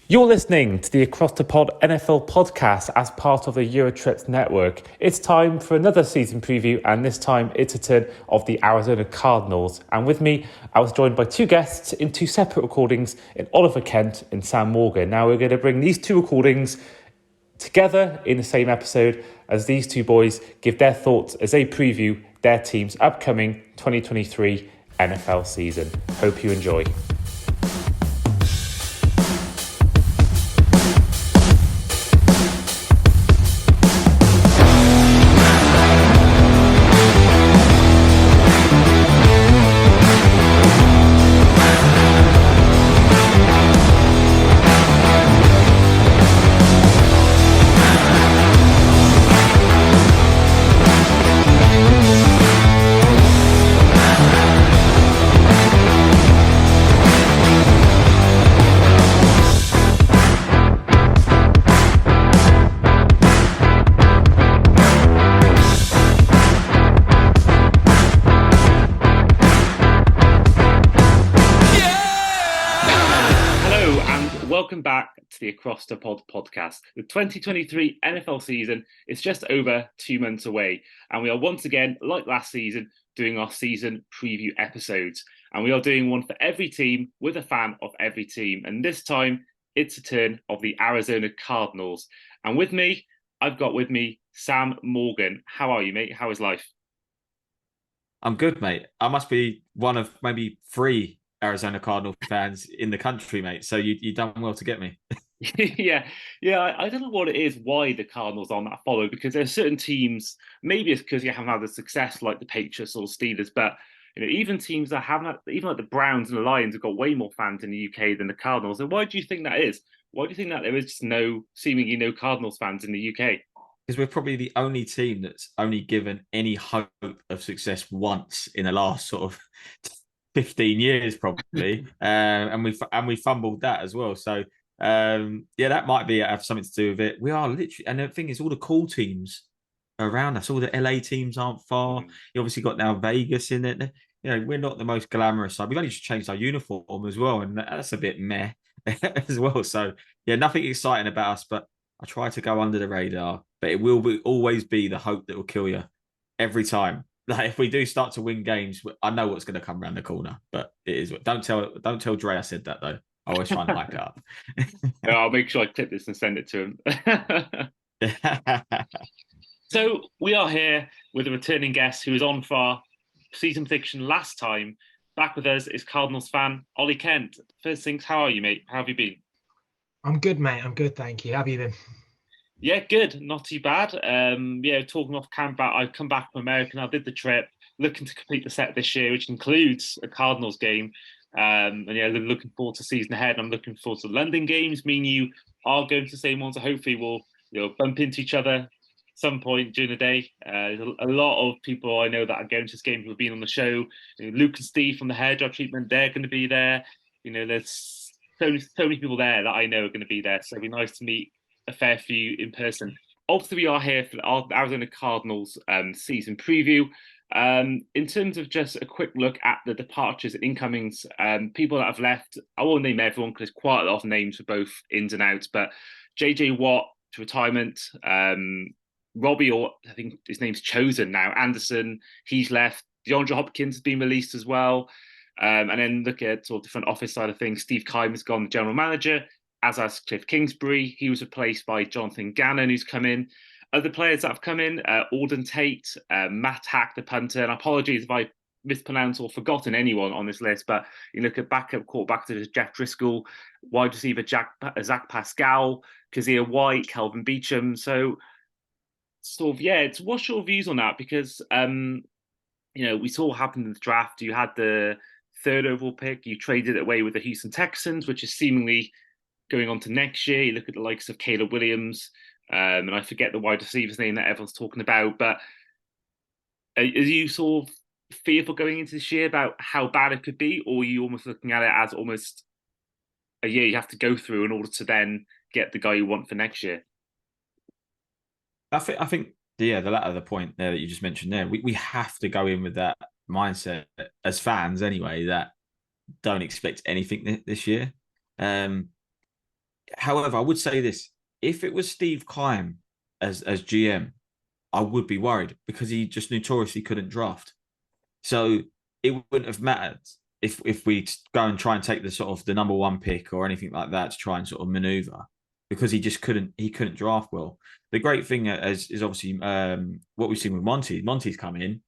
You're listening to the Across the Pod NFL podcast as part of the Eurotrips network. It's time for another season preview, and this time it's a turn of the Arizona Cardinals. And with me, I was joined by two guests in two separate recordings in Oliver Kent and Sam Morgan. Now we're going to bring these two recordings together in the same episode as these two boys give their thoughts as they preview their team's upcoming 2023 NFL season. Hope you enjoy. Welcome back to the Across the Pod podcast. The 2023 NFL season is just over 2 months away, and we are once again, like last season, doing our season preview episodes. And we are doing one for every team with a fan of every team. And this time, it's a turn of the Arizona Cardinals. And with me, I've got with me Sam Morgan. How are you, mate? How is life? I'm good, mate. I must be one of maybe three Arizona Cardinal fans in the country, mate. So you done well to get me. yeah. I don't know what it is, why the Cardinals aren't that followed, because there are certain teams, maybe it's because you haven't had the success like the Patriots or Steelers, but even teams that haven't, even like the Browns and the Lions have got way more fans in the UK than the Cardinals. And why do you think that is? Why do you think that there is just seemingly no Cardinals fans in the UK? Because we're probably the only team that's only given any hope of success once in the last sort of 15 years, probably. And we fumbled that as well. So yeah, that might have something to do with it. We are literally, and the thing is, all the cool teams around us, all the LA teams aren't far. You obviously got now Vegas in it. We're not the most glamorous side. We've only just changed our uniform as well, and that's a bit meh as well. So yeah, nothing exciting about us, but I try to go under the radar. But it will always be the hope that will kill you every time. Like if we do start to win games, I know what's going to come around the corner. But it is. Don't tell Dre I said that though. I always try and hype it up. I'll make sure I clip this and send it to him. So we are here with a returning guest who was on for our season fiction last time. Back with us is Cardinals fan Ollie Kent. First things, how are you, mate? How have you been? I'm good, mate. I'm good, thank you. How have you been? Yeah, good. Not too bad. Talking off camp, I've come back from America and I did the trip, looking to complete the set this year, which includes a Cardinals game. Looking forward to season ahead. I'm looking forward to the London games. Me and you are going to the same ones, so hopefully we'll bump into each other some point during the day. There's a lot of people I know that are going to this game who have been on the show. Luke and Steve from the Hair Drop Treatment, they're going to be there. There's so many people there that I know are going to be there. So it'd be nice to meet a fair few in person. Obviously, we are here for our Arizona Cardinals season preview. In terms of just a quick look at the departures and incomings, people that have left, I won't name everyone because there's quite a lot of names for both ins and outs, but JJ Watt to retirement, Robbie, or I think his name's Chosen now, Anderson, he's left. DeAndre Hopkins has been released as well. And then look at sort of the front office side of things. Steve Keim has gone, the general manager, as has Cliff Kingsbury. He was replaced by Jonathan Gannon, who's come in. Other players that have come in, Auden Tate, Matt Hack, the punter, and apologies if I mispronounced or forgotten anyone on this list, but you look at backup quarterbacks such as Jeff Driscoll, wide receiver Zach Pascal, Kazir White, Kelvin Beacham. So, what's your views on that? Because, we saw what happened in the draft. You had the third overall pick, you traded it away with the Houston Texans, which is seemingly going on to next year. You look at the likes of Caleb Williams, and I forget the wide receiver's name that everyone's talking about, but are you sort of fearful going into this year about how bad it could be, or are you almost looking at it as almost a year you have to go through in order to then get the guy you want for next year? I think the latter, the point there that you just mentioned there, we have to go in with that mindset as fans anyway, that don't expect anything this year. However, I would say this: if it was Steve Keim as GM, I would be worried because he just notoriously couldn't draft. So it wouldn't have mattered if we go and try and take the sort of the number one pick or anything like that to try and sort of maneuver because he couldn't draft well. The great thing is obviously what we've seen with Monty. Monty's come in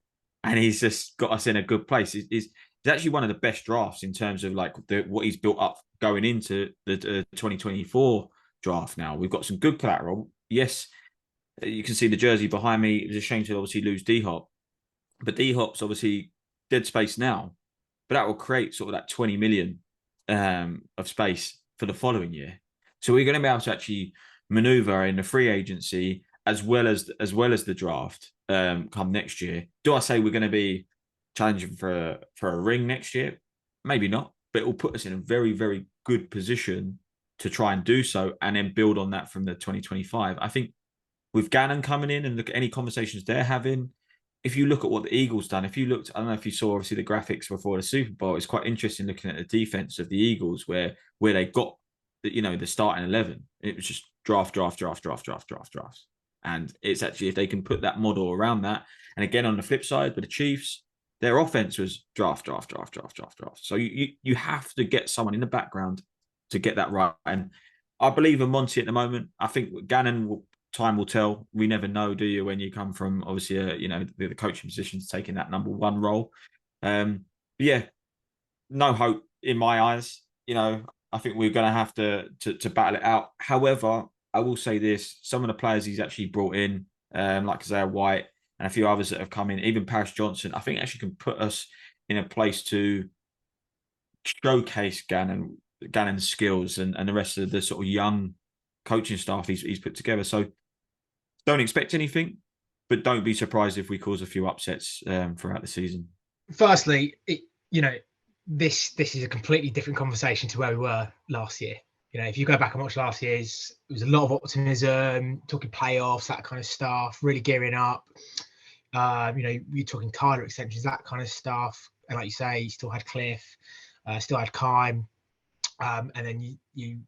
and he's just got us in a good place. It's actually one of the best drafts in terms of like what he's built up going into the 2024 draft. Now we've got some good collateral. Yes, you can see the jersey behind me. It was a shame to obviously lose D Hop, but D Hop's obviously dead space now. But that will create sort of that 20 million of space for the following year. So we're going to be able to actually maneuver in the free agency as well as the draft come next year. Do I say we're going to be challenging for a ring next year? Maybe not, but it will put us in a very, very good position to try and do so and then build on that from the 2025. I think with Gannon coming in and look at any conversations they're having, if you look at what the Eagles done, if you looked, I don't know if you saw obviously the graphics before the Super Bowl, it's quite interesting looking at the defense of the Eagles where they got the starting 11. It was just draft. And it's actually, if they can put that model around that, and again on the flip side with the Chiefs, their offense was draft. So you have to get someone in the background to get that right. And I believe in Monty at the moment. I think Gannon time will tell. We never know, do you, when you come from obviously the coaching positions taking that number one role. Yeah, no hope in my eyes. I think we're going to have to battle it out. However, I will say this: some of the players he's actually brought in, like Isaiah White and a few others that have come in, even Paris Johnson, I think actually can put us in a place to showcase Gannon's skills and the rest of the sort of young coaching staff he's put together. So don't expect anything, but don't be surprised if we cause a few upsets throughout the season. Firstly, this is a completely different conversation to where we were last year. If you go back and watch last year's, it was a lot of optimism, talking playoffs, that kind of stuff, really gearing up. You're talking Tyler extensions, that kind of stuff. And like you say, you still had Cliff, still had Keim, and then you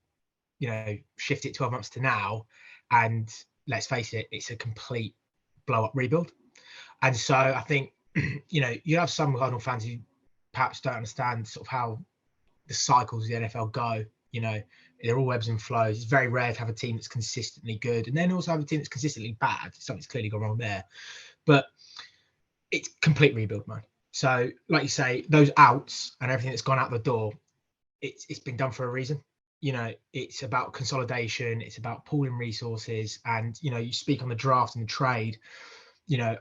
shift it 12 months to now, and let's face it, it's a complete blow up rebuild. And so I think you have some Cardinal fans who perhaps don't understand sort of how the cycles of the NFL go. They're all ebbs and flows. It's very rare to have a team that's consistently good and then also have a team that's consistently bad. Something's clearly gone wrong there. But it's complete rebuild, man. So like you say, those outs and everything that's gone out the door, it's been done for a reason. It's about consolidation, it's about pooling resources, and you speak on the draft and the trade.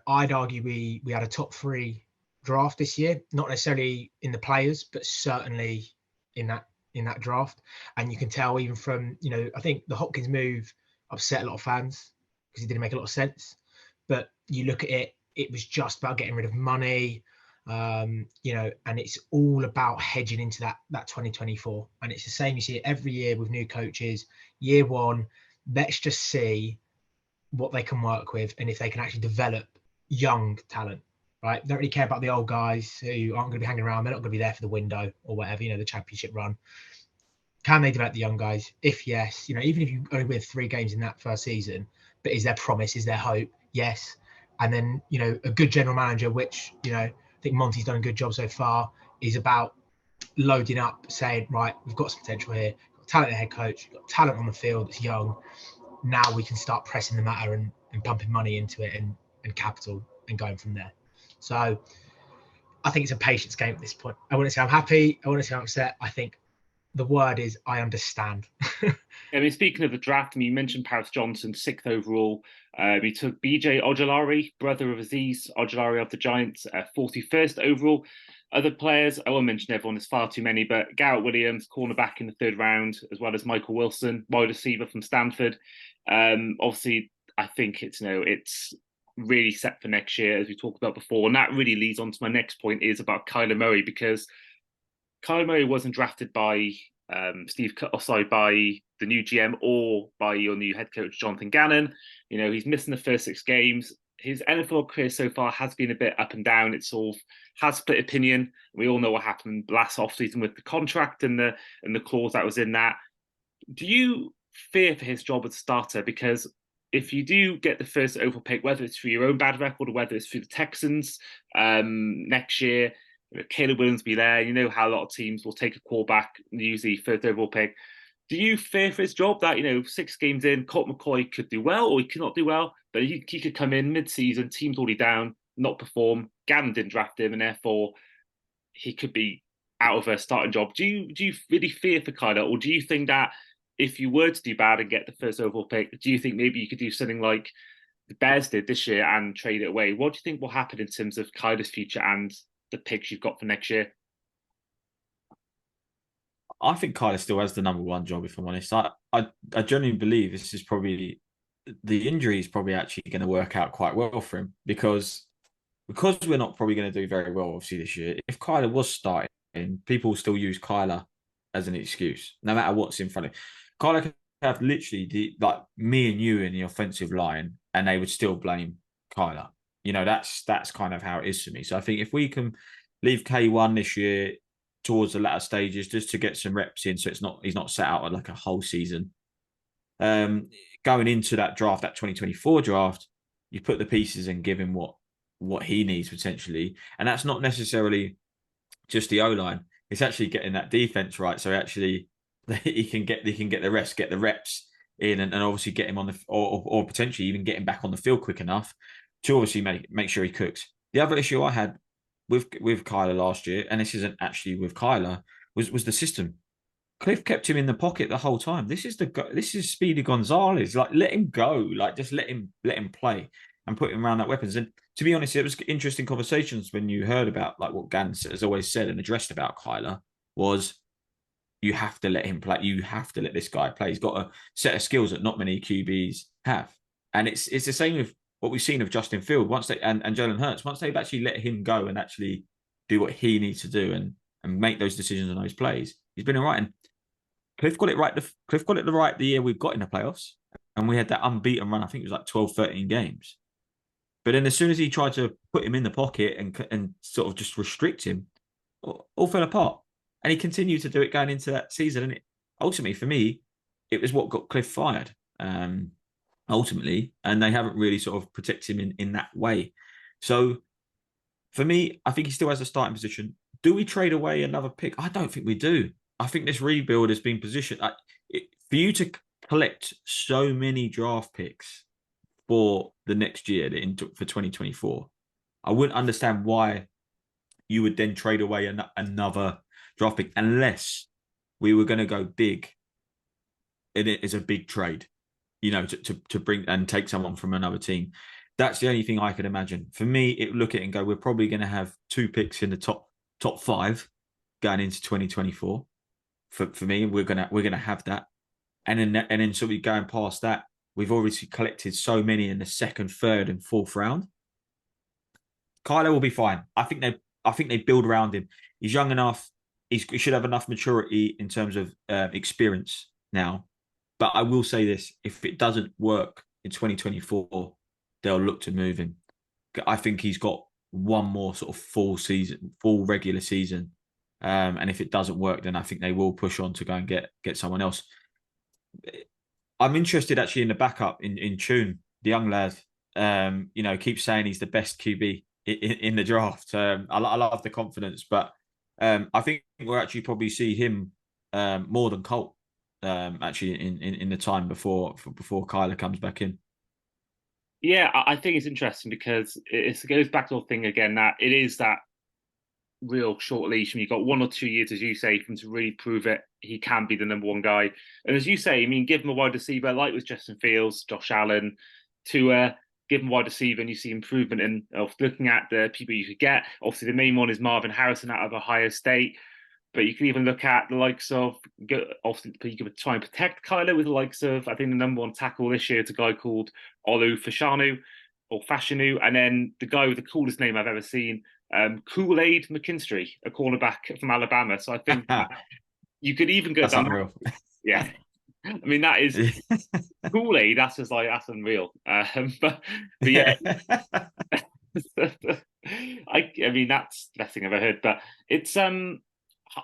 I'd argue we had a top 3 draft this year, not necessarily in the players, but certainly in that draft. And you can tell even from I think the Hopkins move upset a lot of fans because it didn't make a lot of sense. But you look at it was just about getting rid of money. And it's all about hedging into that 2024. And it's the same you see it every year with new coaches. Year one, let's just see what they can work with and if they can actually develop young talent, right? Don't really care about the old guys who aren't going to be hanging around. They're not going to be there for the window or whatever, the championship run. Can they develop the young guys? If yes, even if you only win 3 games in that first season, but is there promise? Is there hope? Yes. And then, a good general manager, which, I think Monty's done a good job so far, is about loading up, saying, right, we've got some potential here, got a talented head coach, got talent on the field that's young. Now we can start pressing the matter and pumping money into it and capital and going from there. So I think it's a patience game at this point. I wouldn't say I'm happy. I wouldn't say I'm upset. I think the word is I understand. Speaking of the draft, you mentioned Paris Johnson, 6th overall. He took BJ Ojulari, brother of Aziz Ojulari of the Giants, 41st overall. Other players, I won't mention everyone, there's far too many, but Garrett Williams, cornerback in the 3rd round, as well as Michael Wilson, wide receiver from Stanford. Obviously, I think it's really set for next year, as we talked about before. And that really leads on to my next point, is about Kyler Murray, because Kyler Murray wasn't drafted by by the new GM or by your new head coach, Jonathan Gannon. He's missing the first 6 games. His NFL career so far has been a bit up and down. It sort of has split opinion. We all know what happened last offseason with the contract and the clause that was in that. Do you fear for his job as starter, because if you do get the first overall pick, whether it's through your own bad record or whether it's through the Texans next year, Caleb Williams will be there. You know how a lot of teams will take a quarterback, usually first overall pick. Do you fear for his job that, 6 games in, Colt McCoy could do well or he could not do well, but he could come in mid-season, team's already down, not perform, Gannon didn't draft him, and therefore he could be out of a starting job. Do you really fear for Kyler, or do you think that if you were to do bad and get the first overall pick, do you think maybe you could do something like the Bears did this year and trade it away? What do you think will happen in terms of Kyler's future and the picks you've got for next year? I think Kyler still has the number one job, if I'm honest. I genuinely believe this is probably the injury is probably actually going to work out quite well for him because we're not probably going to do very well, obviously, this year. If Kyler was starting, people will still use Kyler as an excuse, no matter what's in front of him. Kyler could have literally like me and you in the offensive line, and they would still blame Kyler. That's kind of how it is for me. So I think if we can leave K1 this year towards the latter stages just to get some reps in, so he's not set out at like a whole season. Going into that draft, that 2024 draft, you put the pieces and give him what he needs potentially, and that's not necessarily just the O-line. It's actually getting that defense right, so actually he can get the reps in, and obviously get him on the or potentially even get him back on the field quick enough to obviously make sure he cooks. The other issue I had with Kyler last year, and this isn't actually with Kyler, was the system. Cliff kept him in the pocket the whole time. This is Speedy Gonzalez. Like, let him go. Like, just let him play and put him around that weapons. And to be honest, it was interesting conversations when you heard about like what Gans has always said and addressed about Kyler was you have to let him play. You have to let this guy play. He's got a set of skills that not many QBs have. And it's the same with what we've seen of Justin Field and Jalen Hurts. Once they've actually let him go and actually do what he needs to do and make those decisions on those plays, he's been all right. And Cliff got it right. Cliff got it right the year we got in the playoffs, and we had that unbeaten run. I think it was like 12, 13 games. But then as soon as he tried to put him in the pocket and sort of just restrict him, all fell apart. And he continued to do it going into that season. And ultimately, for me, it was what got Cliff fired. Ultimately, and they haven't really sort of protected him in that way. So for me, I think he still has a starting position. Do we trade away another pick? I don't think we do. I think this rebuild has been positioned for you to collect so many draft picks for the next year for 2024. I wouldn't understand why you would then trade away another draft pick unless we were going to go big. And it is a big trade, to bring and take someone from another team. That's the only thing I could imagine. For me, look at it and go, we're probably going to have 2 picks in the top 5 going into 2024. For me, we're gonna have that, and then sort of going past that, we've obviously collected so many in the 2nd, 3rd, and 4th round. Kyler will be fine. I think they build around him. He's young enough. He should have enough maturity in terms of experience now. But I will say this: if it doesn't work in 2024, they'll look to move him. I think he's got one more sort of full regular season. And if it doesn't work, then I think they will push on to go and get someone else. I'm interested actually in the backup in Tune, the young lad. Keeps saying he's the best QB in the draft. I love the confidence, but I think we'll actually probably see him more than Colt actually in the time before Kyler comes back in. Yeah, I think it's interesting because it goes back to the thing again that it is that real short leash, and you've got 1 or 2 years, as you say, for him to really prove it. He can be the number one guy. And as you say, I mean, give him a wide receiver like with Justin Fields, Josh Allen, to give him a wide receiver, and you see improvement in looking at the people you could get. Obviously, the main one is Marvin Harrison out of Ohio State. But you can even look at the likes of, obviously, you could try and protect Kyler with the likes of, I think the number 1 tackle this year is a guy called Olu Fashanu, and then the guy with the coolest name I've ever seen, Kool-Aid McKinstry, a cornerback from Alabama. So I think you could even go down. Unreal. Yeah. I mean, that is Kool-Aid. That's just like, that's unreal. But yeah. I mean, that's the best thing I've ever heard. But it's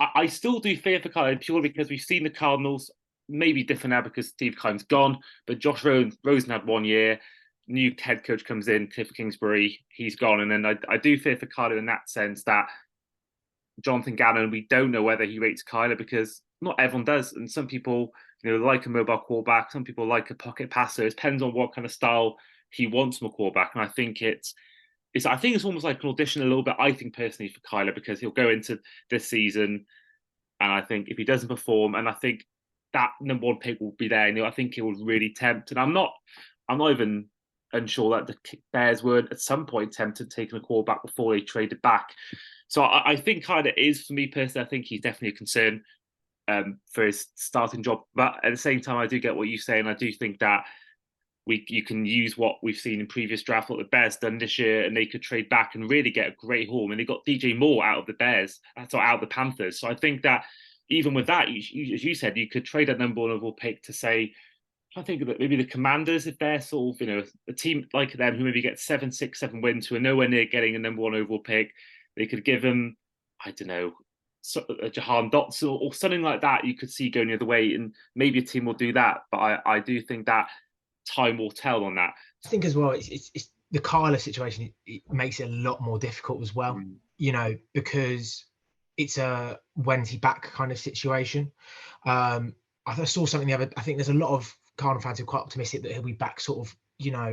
I still do fear for Kyler purely because we've seen the Cardinals maybe different now because Steve Keim's gone, but Josh Rosen had 1 year. New head coach comes in, Cliff Kingsbury, he's gone. And then I do fear for Kyler in that sense that Jonathan Gannon, we don't know whether he rates Kyler because not everyone does. And some people, like a mobile quarterback, some people like a pocket passer. It depends on what kind of style he wants from a quarterback. And I think it's almost like an audition a little bit, I think personally, for Kyler, because he'll go into this season and I think if he doesn't perform, and I think that number 1 pick will be there, and I think it will really tempt. And I'm not even unsure that the Bears were at some point tempted taking a quarterback before they traded back. So I think Kyler is, for me personally, I think he's definitely a concern for his starting job. But at the same time, I do get what you say, and I do think that you can use what we've seen in previous drafts, what the Bears done this year, and they could trade back and really get a great haul. And they got DJ Moore out of the Bears, out of the Panthers. So I think that even with that, as you said, you could trade that number 1 overall pick to say, I think that maybe the Commanders, if they're sort of, a team like them who maybe get 7, 6, 7 wins, who are nowhere near getting a number 1 overall pick, they could give them, I don't know, a Jahan Dotson or something like that. You could see going the other way, and maybe a team will do that. But I do think that time will tell on that. I think as well, it's the Kyler situation. It makes it a lot more difficult as well, because it's a when's he back kind of situation. I saw something the other. I think there's a lot of Cardinal fans who are quite optimistic that he'll be back sort of,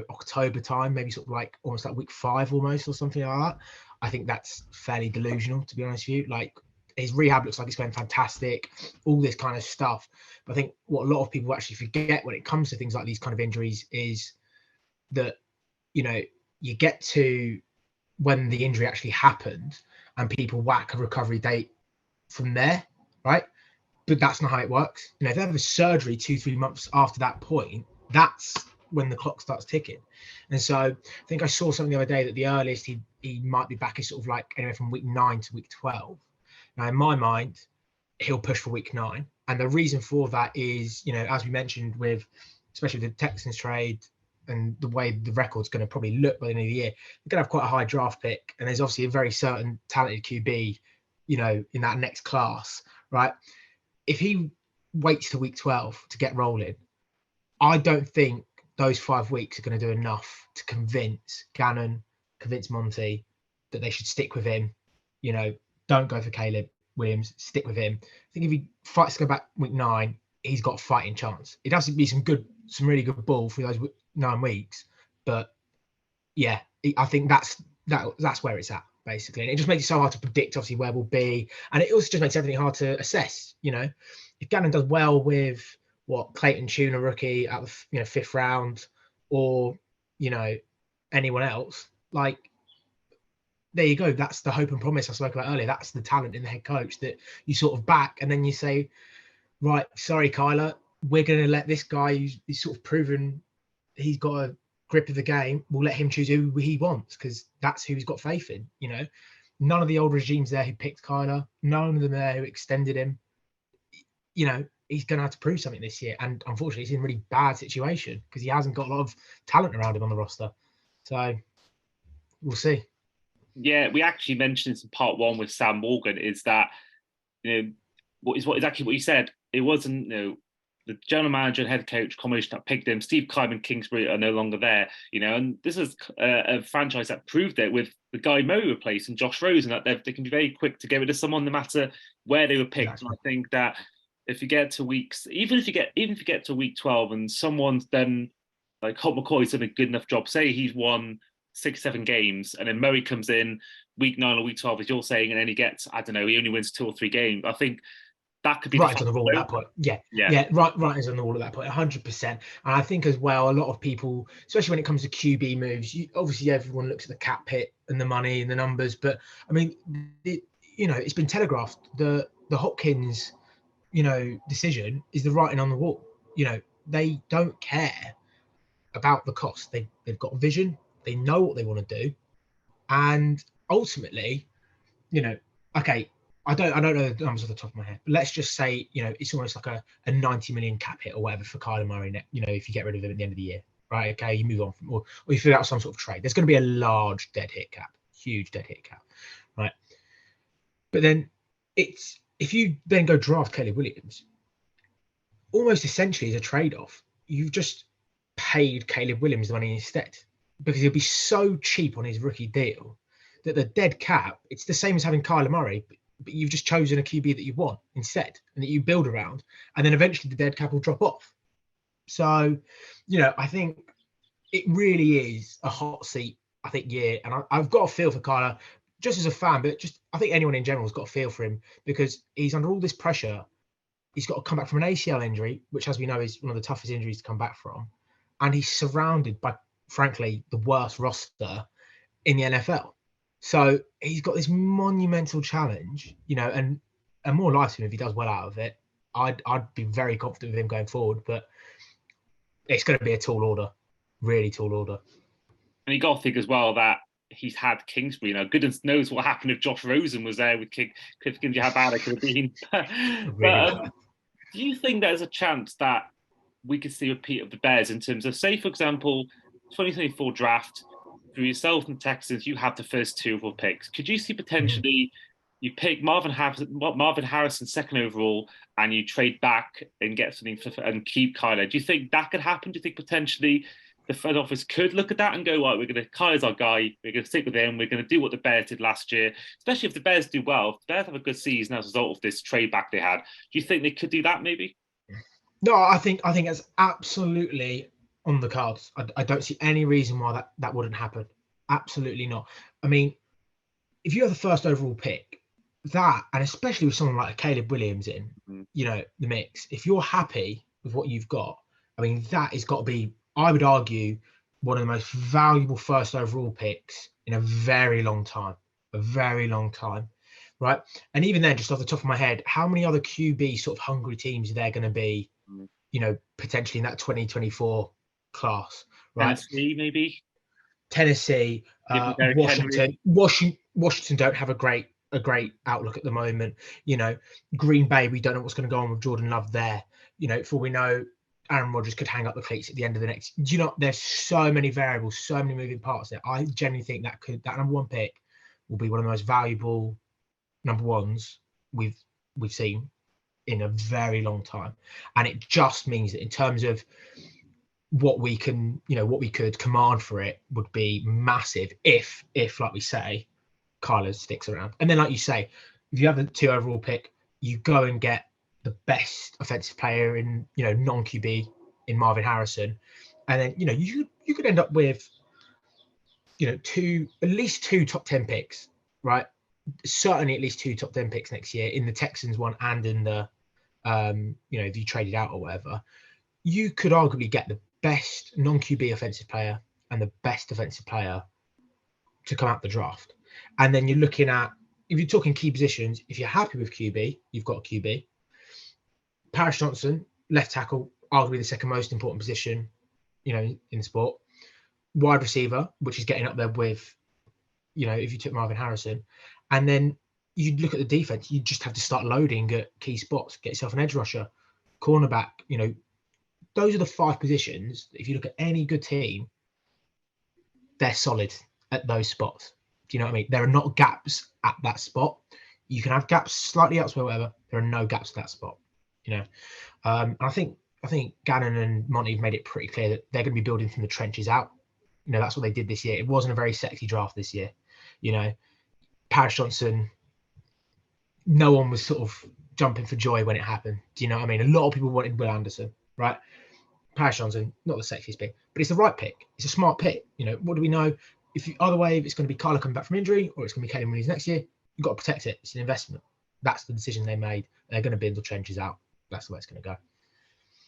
October time, maybe sort of like almost like week 5 almost or something like that. I think that's fairly delusional, to be honest with you. Like, his rehab looks like it's going fantastic, all this kind of stuff. But I think what a lot of people actually forget when it comes to things like these kind of injuries is that, you get to when the injury actually happened and people whack a recovery date from there, right? But that's not how it works. If they have a surgery 2-3 months after that point, that's when the clock starts ticking. And so I think I saw something the other day that the earliest he might be back is sort of like anywhere from week 9 to week 12. Now, in my mind, he'll push for week 9. And the reason for that is, as we mentioned, especially the Texans trade and the way the record's going to probably look by the end of the year, they're going to have quite a high draft pick. And there's obviously a very certain talented QB, in that next class, right? If he waits to week 12 to get rolling, I don't think those 5 weeks are going to do enough to convince Gannon, convince Monty that they should stick with him. Don't go for Caleb Williams, stick with him. I think if he fights to go back week 9, he's got a fighting chance. It has to be some really good ball for those 9 weeks. But yeah, I think that's where it's at, basically. And it just makes it so hard to predict, obviously, where we'll be. And it also just makes everything hard to assess. If Gannon does well with Clayton Tune, a rookie at the 5th round, or anyone else, like, there you go. That's the hope and promise I spoke about earlier. That's the talent in the head coach that you sort of back, and then you say, right, sorry, Kyler, we're going to let this guy who's sort of proven he's got a grip of the game. We'll let him choose who he wants because that's who he's got faith in. None of the old regimes there who picked Kyler, none of them there who extended him. He's going to have to prove something this year, and unfortunately, he's in a really bad situation because he hasn't got a lot of talent around him on the roster. So we'll see. Yeah, we actually mentioned this in part 1 with Sam Morgan, is that what exactly what you said. It wasn't the general manager and head coach combination that picked him. Steve Keim and Kingsbury are no longer there, and this is a franchise that proved it with the guy Murray replaced and Josh Rosen, that they can be very quick to get rid of someone no matter where they were picked. Exactly. And I think that if you get to weeks, even if you get to week 12 and someone's done, like Colt McCoy's done a good enough job, say he's won 6-7 games, and then Murray comes in week 9 or week 12, as you're saying, and then he gets, I don't know, he only wins 2 or 3 games. I think that could be right on the wall at that point. Yeah. Right is on the wall at that point, 100%. And I think as well, a lot of people, especially when it comes to QB moves, obviously everyone looks at the cap hit and the money and the numbers, but I mean, it's been telegraphed. The Hopkins, decision is the writing on the wall. They don't care about the cost. They've got a vision. They know what they want to do, and ultimately, okay, I don't know the numbers off the top of my head, but let's just say, it's almost like a 90 million cap hit or whatever for Kyler Murray. If you get rid of him at the end of the year, right? Okay, you move on from, or you figure out some sort of trade. There's going to be a large dead hit cap, huge dead hit cap, right? But then if you then go draft Caleb Williams, almost essentially as a trade-off, you've just paid Caleb Williams the money instead, because he'll be so cheap on his rookie deal that the dead cap, it's the same as having Kyler Murray, but you've just chosen a QB that you want instead and that you build around, and then eventually the dead cap will drop off. So, I think it really is a hot seat, I think, year. And I've got a feel for Kyler, just as a fan, but just I think anyone in general has got a feel for him because he's under all this pressure. He's got to come back from an ACL injury, which, as we know, is one of the toughest injuries to come back from. And he's surrounded by, frankly, the worst roster in the NFL. So he's got this monumental challenge, and more life to him if he does well out of it. I'd be very confident with him going forward, but it's going to be a tall order, really tall order. And you got to think as well that he's had Kingsbury. Goodness knows what happened if Josh Rosen was there with Cliff Kingsbury, how bad it could have been. But do you think there's a chance that we could see a repeat of the Bears in terms of, say, for example, 2024 draft, for yourself and Texans, you have the first 2 overall picks. Could you see potentially you pick Marvin Harrison second overall and you trade back and get something and keep Kyler? Do you think that could happen? Do you think potentially the front office could look at that and go, right, Kyler's our guy, we're going to stick with him, we're going to do what the Bears did last year, especially if the Bears do well, if the Bears have a good season as a result of this trade back they had. Do you think they could do that maybe? No, I think it's absolutely on the cards. I don't see any reason why that wouldn't happen. Absolutely not. I mean, if you have the first overall pick, that, and especially with someone like Caleb Williams in, the mix, if you're happy with what you've got, I mean, that has got to be, I would argue, one of the most valuable first overall picks in a very long time. Right? And even then, just off the top of my head, how many other QB sort of hungry teams are there going to be, potentially in that 2024 class, right? Tennessee, maybe. Tennessee, Washington. Washington don't have a great outlook at the moment. Green Bay, we don't know what's going to go on with Jordan Love there. For we know, Aaron Rodgers could hang up the cleats at the end of the next. There's so many variables, so many moving parts there. I genuinely think that number 1 pick will be one of the most valuable number 1s we've seen in a very long time. And it just means that in terms of what we can, what we could command for it would be massive if like we say, Kyler sticks around. And then, like you say, if you have the 2 overall pick, you go and get the best offensive player in, non-QB in Marvin Harrison. And then, you could end up with, at least 2 top 10 picks, right? Certainly at least 2 top 10 picks next year in the Texans one and in the, if you traded out or whatever. You could arguably get the best non-QB offensive player and the best defensive player to come out the draft. And then you're looking at, if you're talking key positions, if you're happy with QB, you've got a QB. Paris Johnson, left tackle, arguably the second most important position, in sport. Wide receiver, which is getting up there with, if you took Marvin Harrison. And then you look at the defense, you just have to start loading at key spots, get yourself an edge rusher, cornerback, those are the 5 positions. If you look at any good team, they're solid at those spots. Do you know what I mean? There are not gaps at that spot. You can have gaps slightly elsewhere, whatever. There are no gaps at that spot. And I think Gannon and Monty have made it pretty clear that they're going to be building from the trenches out. That's what they did this year. It wasn't a very sexy draft this year. Paris Johnson, no one was sort of jumping for joy when it happened. Do you know what I mean? A lot of people wanted Will Anderson, right? Paris Johnson, not the sexiest pick, but it's the right pick. It's a smart pick. What do we know? If either way, if it's going to be Kyler coming back from injury or it's going to be Caleb Williams next year, you've got to protect it. It's an investment. That's the decision they made. They're going to build the trenches out. That's the way it's going to go.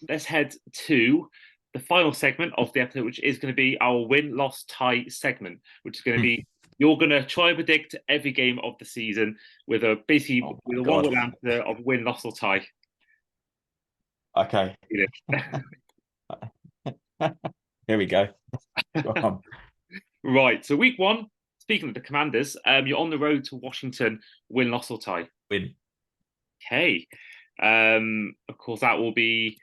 Let's head to the final segment of the episode, which is going to be our win-loss-tie segment, which is going to be, you're going to try and predict every game of the season with a one-word answer of win, loss, or tie. Okay. Here we go. Right. So week 1, speaking of the Commanders, you're on the road to Washington, win, loss, or tie? Win. Okay. Of course, that will be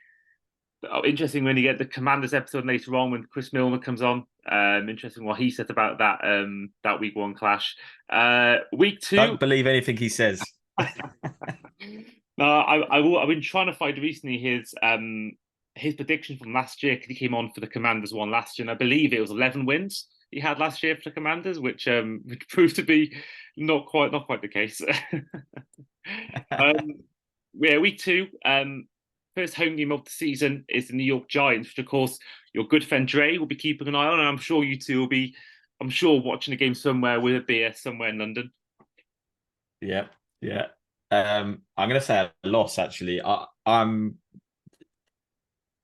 interesting when you get the Commanders episode later on when Chris Milner comes on. Interesting what he said about that week 1 clash. Week 2. Don't believe anything he says. No, I've been trying to find recently his prediction from last year because he came on for the Commanders one last year, and I believe it was 11 wins he had last year for the Commanders, which proved to be not quite the case. um, yeah, week two, first home game of the season is the New York Giants, which of course your good friend Dre will be keeping an eye on, and I'm sure you two will be, I'm sure, watching a game somewhere with a beer somewhere in London. Yeah, yeah. I'm gonna say a loss actually. I'm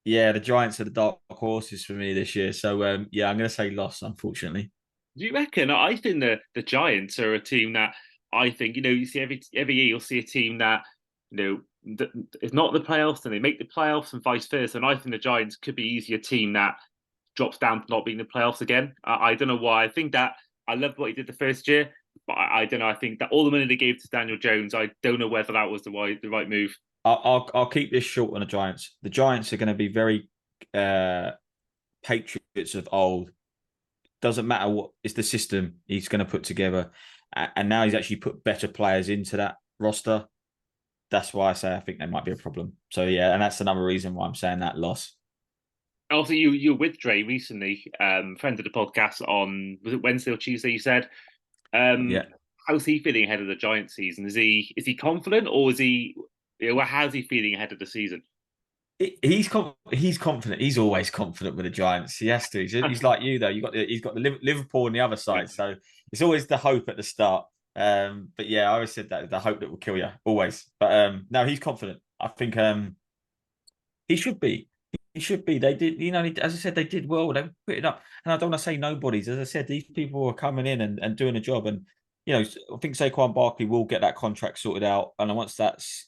yeah, the Giants are the dark horses for me this year. So yeah, I'm gonna say loss, unfortunately. Do you reckon? I think the Giants are a team that I think you see every year you'll see a team that is not the playoffs and they make the playoffs and vice versa. And I think the Giants could be easily a team that drops down to not being in the playoffs again. I don't know why. I think that I loved what he did the first year, but I don't know. I think that all the money they gave to Daniel Jones, I don't know whether that was the right move. I'll keep this short on the Giants. The Giants are going to be very uh Patriots of old. Doesn't matter what it's the system he's going to put together, and now he's actually put better players into that roster. That's why I say I think there might be a problem. So yeah, and that's another reason why I'm saying that loss. Also, you were with Dre recently, friend of the podcast on was it Wednesday or Tuesday? You said, um, Yeah, how's he feeling ahead of the Giants season? Is he confident or is he? How's he feeling ahead of the season? he's confident. He's always confident with the Giants. He has to. He's like you though. He's got the Liverpool on the other side, so it's always the hope at the start. But yeah, I always said that the hope that will kill you always. But no, he's confident. I think he should be. He should be. They did, as I said, they did well. They put it up. And I don't want to say nobodies. As I said, these people are coming in and doing a job. And, I think Saquon Barkley will get that contract sorted out. And once that's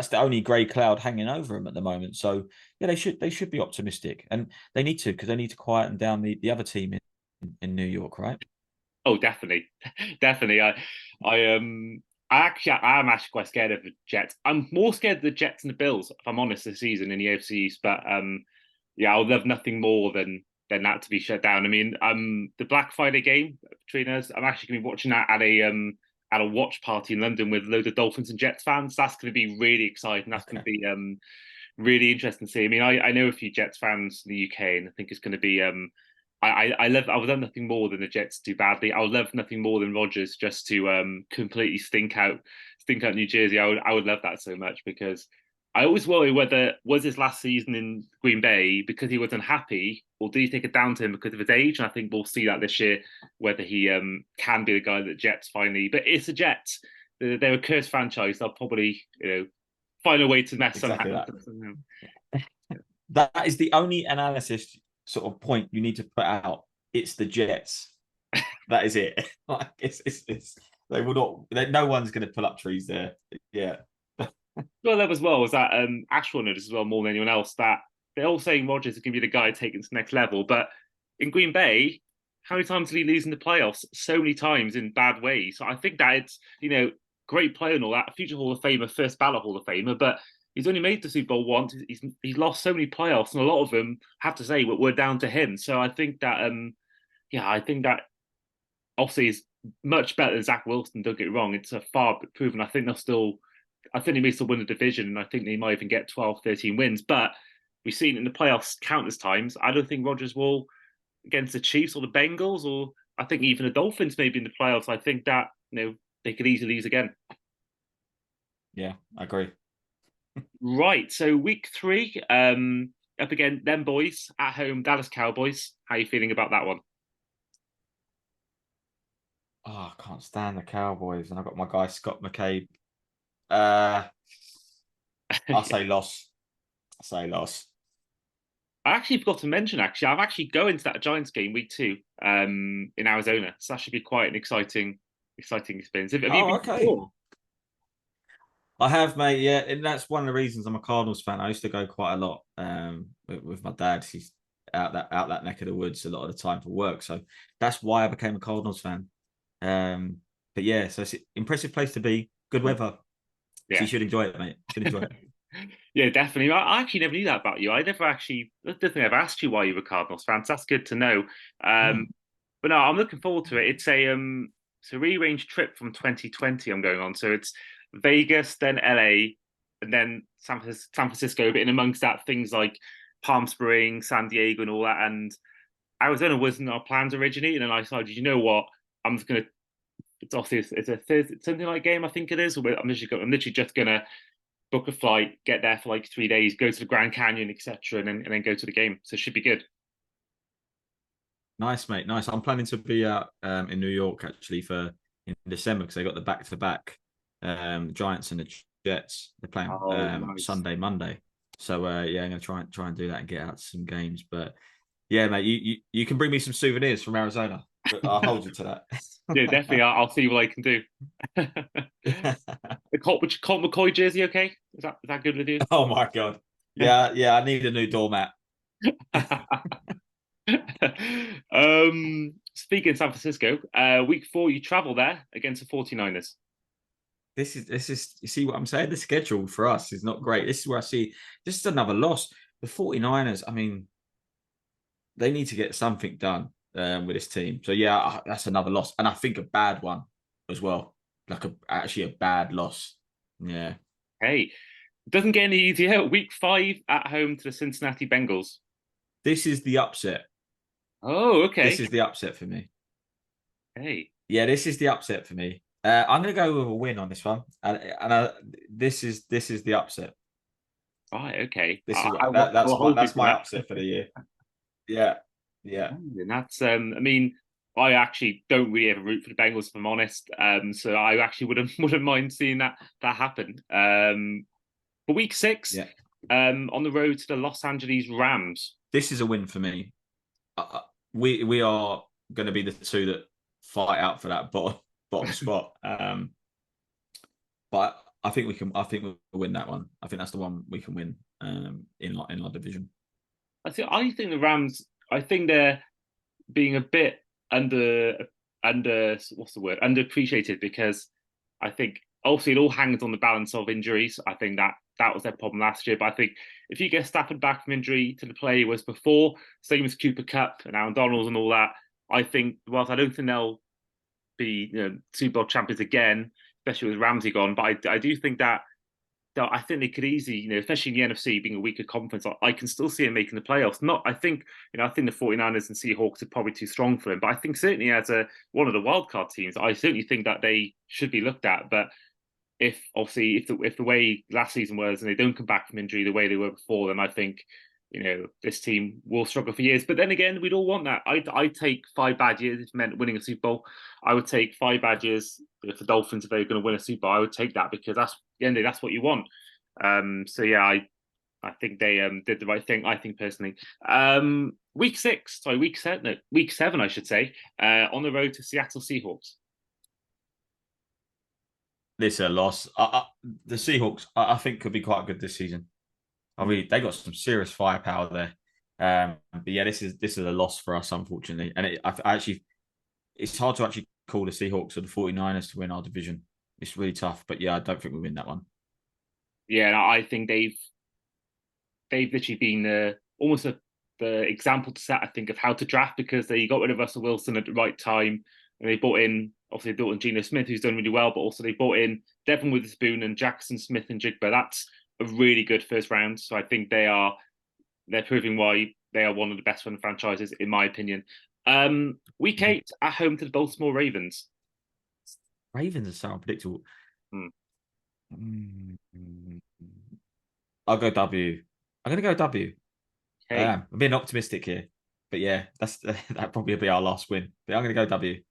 the only grey cloud hanging over him at the moment. So, yeah, they should be optimistic. And they need to, because they need to quieten down the other team in New York, right? Oh, definitely, definitely. I am actually quite scared of the Jets. I'm more scared of the Jets and the Bills, if I'm honest, this season in the AFC East. But yeah, I would love nothing more than that to be shut down. I mean, the Black Friday game between us, I'm actually going to be watching that at a watch party in London with loads of Dolphins and Jets fans. That's going to be really exciting. That's going to be really interesting to see. I mean, I know a few Jets fans in the UK, and I think it's going to be I would love nothing more than the Jets do badly. I would love nothing more than Rodgers just to completely stink out New Jersey. I would love that so much because I always worry whether was his last season in Green Bay because he was unhappy or did he take a downturn because of his age? And I think we'll see that this year whether he can be the guy that Jets finally. But it's the Jets. They're a cursed franchise. They'll probably find a way to mess Exactly somehow. that. That is the only analysis sort of point you need to put out. It's the Jets. That is it. Like it's they will not. No one's going to pull up trees there. Yeah, Well, that as well was that Ash wanted as well more than anyone else that they're all saying Rodgers is going to be the guy taking to the next level. But in Green Bay, how many times did he lose in the playoffs? So many times in bad ways. So I think that it's great player and all that, future Hall of Famer, first ballot Hall of Famer, but he's only made the Super Bowl once. He's lost so many playoffs, and a lot of them have to say were down to him. So I think that I think that obviously is much better than Zach Wilson. Don't get it wrong; it's a far proven. I think they may still win the division, and I think they might even get 12, 13 wins. But we've seen in the playoffs countless times. I don't think Rodgers will against the Chiefs or the Bengals, or I think even the Dolphins maybe in the playoffs. I think that they could easily lose again. yeah, I agree. Right. So week three, up again, them boys at home, Dallas Cowboys. How are you feeling about that one? Oh, I can't stand the Cowboys, and I've got my guy Scott McCabe. Uh, I'll say loss. I'll say loss. I actually forgot to mention. Actually, I'm actually going to that Giants game week two, in Arizona. So that should be quite an exciting experience. Have you Oh, been okay. before? I have, mate. Yeah, and that's one of the reasons I'm a Cardinals fan. I used to go quite a lot with my dad. He's out that neck of the woods a lot of the time for work, so that's why I became a Cardinals fan. But yeah, so it's an impressive place to be. Good weather, so Yeah. you should enjoy it, mate. Should enjoy it. Yeah, definitely. I actually never knew that about you. I never actually, I don't think I've asked you why you were Cardinals fans. That's good to know. Hmm. But no, I'm looking forward to it. It's a rearranged trip from 2020 I'm going on. So it's Vegas, then LA, and then San Francisco. But in amongst that, things like Palm Springs, San Diego, and all that. And Arizona wasn't our plans originally. And then I decided, you know what, I'm just gonna. It's obviously it's a Thursday, Sunday night game, I think it is. I'm literally just gonna book a flight, get there for like 3 days, go to the Grand Canyon, etc., and then go to the game. So it should be good. Nice, mate. Nice. I'm planning to be out in New York actually in December because they got the back-to-back Giants and the Jets. They're playing Nice. Sunday, Monday. So yeah, I'm gonna try and do that and get out to some games. But yeah, mate, you can bring me some souvenirs from Arizona. I'll hold you to that. Yeah, definitely. I'll see what I can do. The Colt McCoy jersey, okay? Is that good with you? Oh my god. Yeah, I need a new doormat. Speaking of San Francisco, week 4 you travel there against the 49ers. This is you see what I'm saying? The schedule for us is not great. This is where I see this is another loss. The 49ers, I mean, they need to get something done with this team. So yeah, that's another loss. And I think a bad one as well. Like actually a bad loss. Yeah. Hey, it doesn't get any easier. Week 5 at home to the Cincinnati Bengals. This is the upset. Oh, okay. This is the upset for me. Hey. Yeah, this is the upset for me. I'm going to go with a win on this one, and this is the upset. Right. Okay. That's my upset for the year. Yeah. And that's I mean, I actually don't really ever root for the Bengals, if I'm honest. So I actually wouldn't mind seeing that happen. For week 6, on the road to the Los Angeles Rams. This is a win for me. We are going to be the two that fight out for that bottom spot. But I think we'll win that one. I think that's the one we can win in our division. I think the Rams. I think they're being a bit underappreciated because I think obviously it all hangs on the balance of injuries. I think that was their problem last year. But I think if you get Stafford back from injury to the play he was before, same as Cooper Kupp and Aaron Donald and all that, I think whilst I don't think they'll be Super Bowl champions again, especially with Ramsey gone, but I do think that I think they could easily, especially in the NFC being a weaker conference, I can still see him making the playoffs. I think the 49ers and Seahawks are probably too strong for him, but I think certainly as one of the wildcard teams, I certainly think that they should be looked at. But if the way last season was and they don't come back from injury the way they were before, then I think this team will struggle for years. But then again, we'd all want that. I'd take 5 bad years if it meant winning a Super Bowl. I would take 5 bad years if the Dolphins, if they were going to win a Super Bowl, I would take that because that's the end of the day, that's what you want. So yeah, I think they did the right thing. I think personally. Week 7, I should say, on the road to Seattle Seahawks. This is a loss. The Seahawks, I think, could be quite good this season. I mean, they got some serious firepower there. But yeah, this is a loss for us, unfortunately. And it's hard to actually call the Seahawks or the 49ers to win our division. It's really tough. But yeah, I don't think we win that one. Yeah, I think they've literally been almost the example to set, I think, of how to draft because they got rid of Russell Wilson at the right time. And they brought in Geno Smith, who's done really well, but also they brought in Devin Witherspoon and Jackson Smith and Jigba. That's a really good first round. So I think they're proving why they are one of the best run franchises, in my opinion. Week 8 at home to the Baltimore Ravens. Ravens are so unpredictable. I'll go W. I'm going to go W. Okay. I'm being optimistic here. But yeah, that probably will be our last win. But I'm going to go W.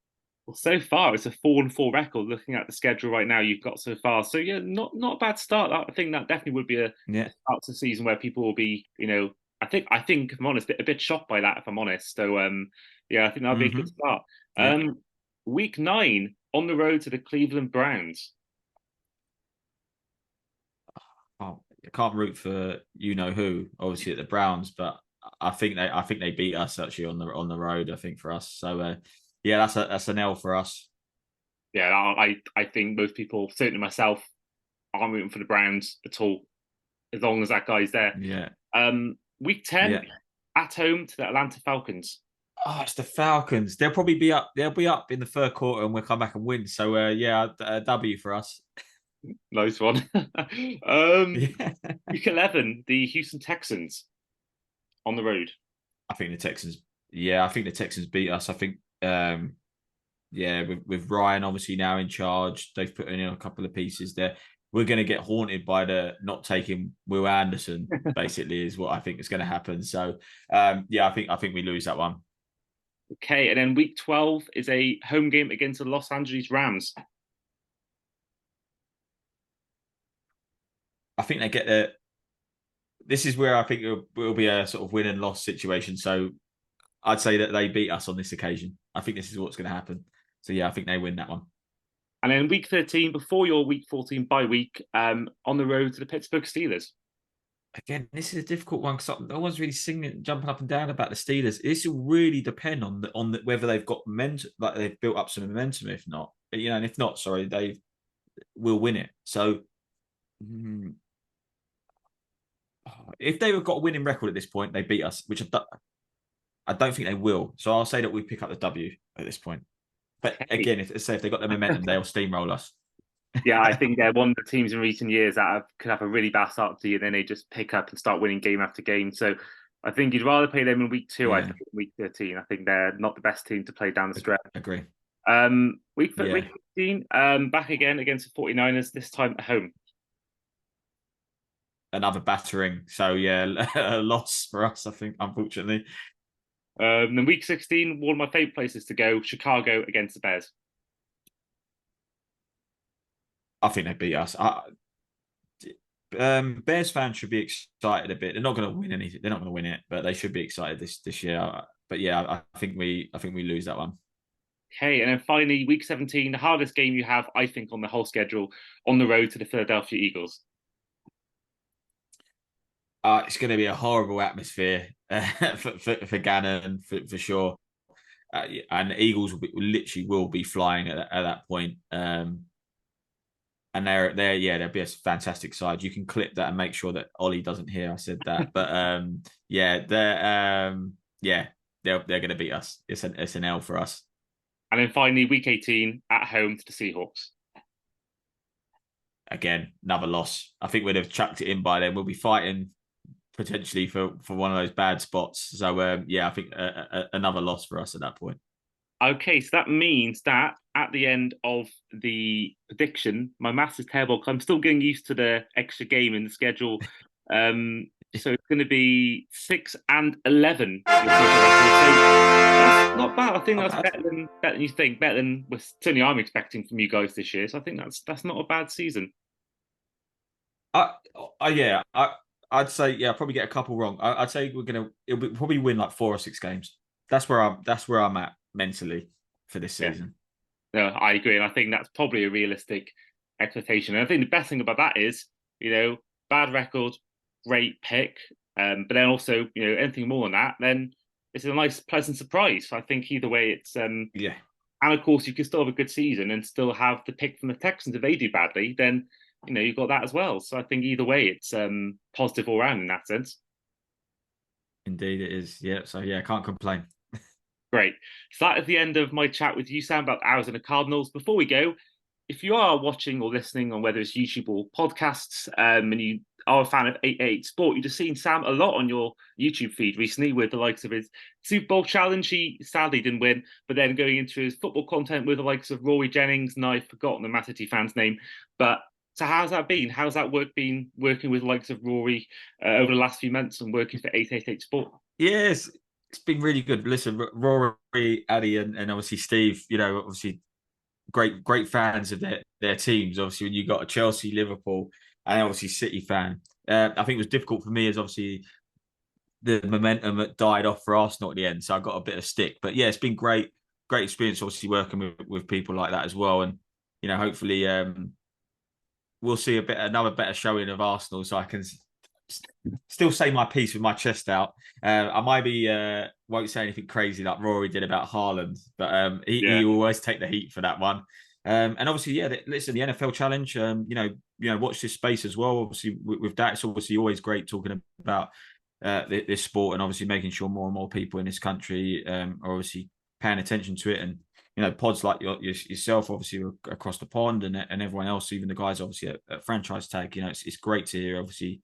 Well, so far it's a 4-4 record. Looking at the schedule right now, you've got so far. So yeah, not a bad start. I think that definitely would be a start to the season where people will be, I think if I'm honest, a bit shocked by that. If I'm honest, so yeah, I think that'll be a good start. Week 9 on the road to the Cleveland Browns. Oh, I can't root for who, obviously at the Browns, but I think they beat us actually on the road. I think for us, so yeah, that's an L for us. Yeah, I think most people, certainly myself, aren't rooting for the Browns at all, as long as that guy's there. Yeah. Week 10 at home to the Atlanta Falcons. Oh, it's the Falcons. They'll probably be up. They'll be up in the third quarter, and we'll come back and win. So yeah, W for us. Nice one. Yeah. Week 11, the Houston Texans on the road. I think the Texans. Yeah, I think the Texans beat us. I think. Yeah, with Ryan obviously now in charge, they've put in a couple of pieces there. We're going to get haunted by the not taking Will Anderson. Basically, is what I think is going to happen. So, yeah, I think we lose that one. Okay, and then week 12 is a home game against the Los Angeles Rams. I think they get there. This is where I think it will be a sort of win and loss situation. So I'd say that they beat us on this occasion. I think this is what's going to happen. So yeah, I think they win that one. And then week 13, before your week 14 bye week, on the road to the Pittsburgh Steelers. Again, this is a difficult one because no one's really singing, jumping up and down about the Steelers. This will really depend on whether they've got momentum, like they've built up some momentum. If not, and if not, sorry, they will win it. So, if they've got a winning record at this point, they beat us, which I don't think they will. So I'll say that we pick up the W at this point. But again, if they've got the momentum, they'll steamroll us. Yeah, I think they're one of the teams in recent years that could have a really bad start to the year, then they just pick up and start winning game after game. So I think you'd rather play them in week 2, I think, week 13. I think they're not the best team to play down the stretch. Agree. Week 15, back again against the 49ers, this time at home. Another battering. So yeah, a loss for us, I think, unfortunately. Then week 16, one of my favourite places to go, Chicago against the Bears. I think they beat us. Bears fans should be excited a bit. They're not going to win anything. They're not going to win it, but they should be excited this year. But yeah, I think we lose that one. Okay, and then finally, week 17, the hardest game you have, I think, on the whole schedule, on the road to the Philadelphia Eagles. It's going to be a horrible atmosphere for Gannon for sure. And the Eagles will be flying at that point. And they'll be a fantastic side. You can clip that and make sure that Ollie doesn't hear I said that. But they're going to beat us. It's an L for us. And then finally, week 18 at home to the Seahawks. Again, another loss. I think we'd have chucked it in by then. We'll be fighting potentially for one of those bad spots. So I think another loss for us at that point. Okay, so that means that at the end of the prediction, my maths is terrible because I'm still getting used to the extra game in the schedule. So it's going to be 6 and 11. So that's not bad. I think that's better than you think. Better than certainly I'm expecting from you guys this year. So I think that's not a bad season. I'd say probably get a couple wrong. I'd say it'll probably win like 4 or 6 games. That's where I'm at mentally for this season. No, I agree, and I think that's probably a realistic expectation. And I think the best thing about that is, bad record, great pick, but then also, anything more than that, then it's a nice, pleasant surprise. So I think either way, it's And of course, you can still have a good season and still have the pick from the Texans if they do badly. Then you've got that as well. So I think either way, it's positive all round in that sense. Indeed, it is. Yeah. So I can't complain. Great. So that is the end of my chat with you, Sam, about the Arizona Cardinals. Before we go, if you are watching or listening on whether it's YouTube or podcasts, and you are a fan of 888 Sport, you've just seen Sam a lot on your YouTube feed recently with the likes of his Super Bowl challenge. He sadly didn't win, but then going into his football content with the likes of Rory Jennings, and I've forgotten the Man City fan's name. But so how's that been? How's that been working with the likes of Rory over the last few months and working for 888 Sport? Yes. It's been really good. Listen, Rory, Addy, and obviously Steve, obviously great fans of their teams. Obviously, when you got a Chelsea, Liverpool, and obviously City fan, I think it was difficult for me as obviously the momentum that died off for Arsenal at the end. So I got a bit of stick. But yeah, it's been great experience obviously working with people like that as well. And, hopefully we'll see another better showing of Arsenal so I can still say my piece with my chest out. I might won't say anything crazy like Rory did about Haaland, but he will always take the heat for that one. And obviously, listen, the NFL challenge, watch this space as well. Obviously, with that, it's obviously always great talking about this sport and obviously making sure more and more people in this country are obviously paying attention to it and pods like yourself, obviously across the pond, and everyone else, even the guys obviously at Franchise Tag. It's great to hear obviously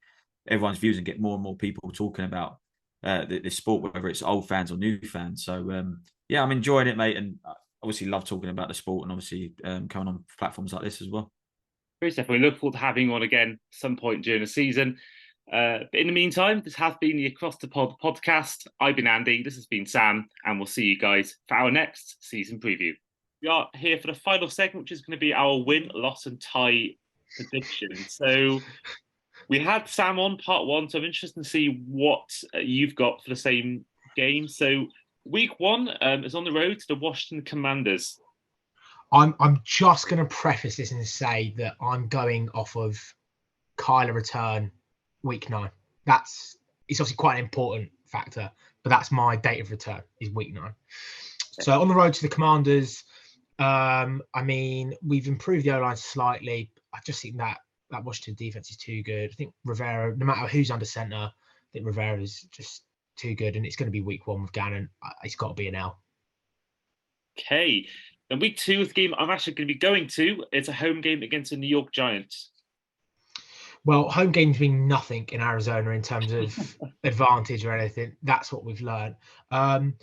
everyone's views and get more and more people talking about the sport, whether it's old fans or new fans. So yeah, I'm enjoying it, mate, and I obviously love talking about the sport, and obviously coming on platforms like this as well. Great stuff. We look forward to having you on again some point during the season. But in the meantime, this has been the Across the Pod podcast. I've been Andy, this has been Sam, and we'll see you guys for our next season preview. We are here for the final segment, which is going to be our win, loss, and tie prediction. So we had Sam on part one, so I'm interested to see what you've got for the same game. So week one is on the road to the Washington Commanders. I'm just going to preface this and say that I'm going off of Kyler return week 9. It's obviously quite an important factor, but that's my date of return is week 9. So on the road to the Commanders, I mean, we've improved the O-line slightly. I just think that Washington defense is too good. I think Rivera, no matter who's under center, I think Rivera is just too good, and it's going to be week 1 with Gannon. It's got to be an L. Okay. And week 2 is the game I'm actually going to be going to. It's a home game against the New York Giants. Well, home games mean nothing in Arizona in terms of advantage or anything. That's what we've learned. I'm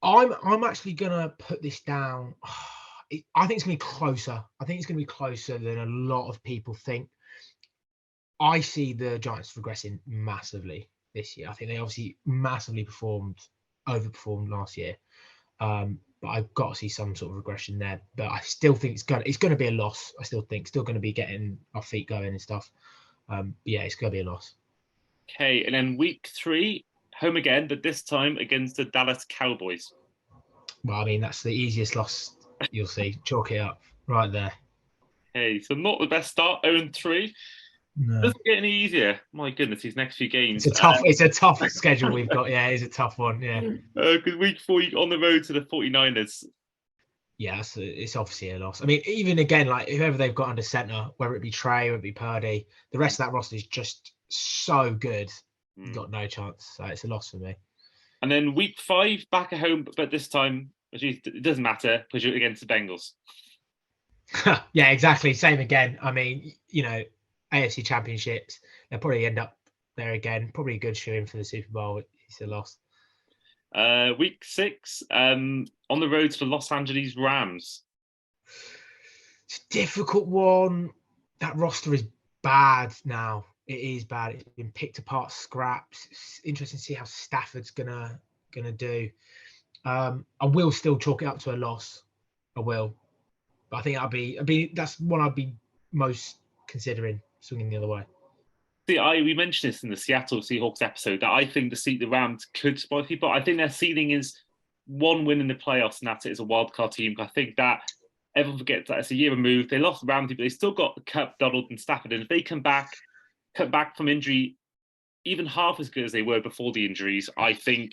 actually going to put this down. I think it's going to be closer. I think it's going to be closer than a lot of people think. I see the Giants regressing massively this year. I think they obviously massively overperformed last year. But I've got to see some sort of regression there. But I still think it's going to be a loss. I still think still going to be getting our feet going and stuff. But yeah, it's going to be a loss. Okay, and then week 3, home again, but this time against the Dallas Cowboys. Well, I mean, that's the easiest loss you'll see. Chalk it up right there. Okay, so not the best start, 0-3. No. Doesn't get any easier. My goodness, these next few games. It's a tough schedule we've got. Yeah, it's a tough one. Yeah. Because week 4 on the road to the 49ers. Yeah, it's obviously a loss. I mean, even again, like whoever they've got under center, whether it be Trey, whether it be Purdy, the rest of that roster is just so good. You've got no chance. So it's a loss for me. And then week 5 back at home, but this time it doesn't matter because you're against the Bengals. Yeah, exactly. Same again. I mean, AFC Championships, they'll probably end up there again. Probably a good showing for the Super Bowl. It's a loss. Week 6, on the road to the Los Angeles Rams. It's a difficult one. That roster is bad now. It is bad. It's been picked apart, scraps. It's interesting to see how Stafford's gonna do. I will still chalk it up to a loss. I will, but I think that's one I'd be most considering swinging the other way. See, we mentioned this in the Seattle Seahawks episode that I think the Rams could spoil people. I think their ceiling is 1 win in the playoffs, and that's it as a wildcard team. I think that everyone forgets that it's a year removed. They lost Ramsey, but they still got Cup, Donald, and Stafford. And if they come back from injury, even half as good as they were before the injuries, I think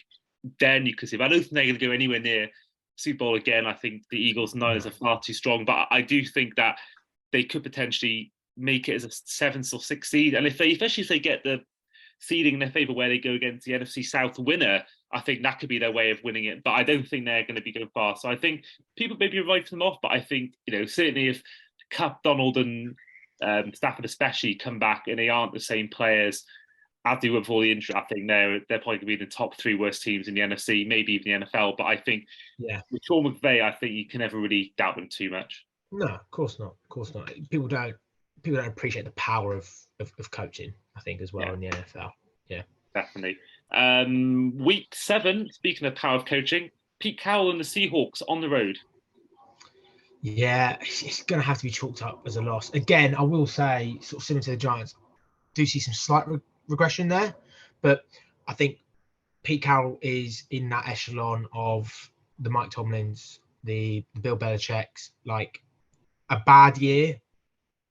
then you could see. But I don't think they're going to go anywhere near Super Bowl again. I think the Eagles and Niners are far too strong. But I do think that they could potentially make it as a 7th or 6th seed. And especially if they get the seeding in their favour where they go against the NFC South winner, I think that could be their way of winning it. But I don't think they're going to be going far. So I think people maybe write them off, but I think, certainly if Cup, Donald and Stafford especially come back and they aren't the same players as they were before the injury, I think they're probably going to be the top 3 worst teams in the NFC, maybe even the NFL. But I think with Sean McVay, I think you can never really doubt them too much. No, of course not. Of course not. People don't appreciate the power of coaching, I think, as well in the NFL. Yeah, definitely. Week 7, speaking of power of coaching, Pete Carroll and the Seahawks on the road. Yeah, it's going to have to be chalked up as a loss. Again, I will say, sort of similar to the Giants, do see some slight regression there, but I think Pete Carroll is in that echelon of the Mike Tomlins, the Bill Belichick's. Like, a bad year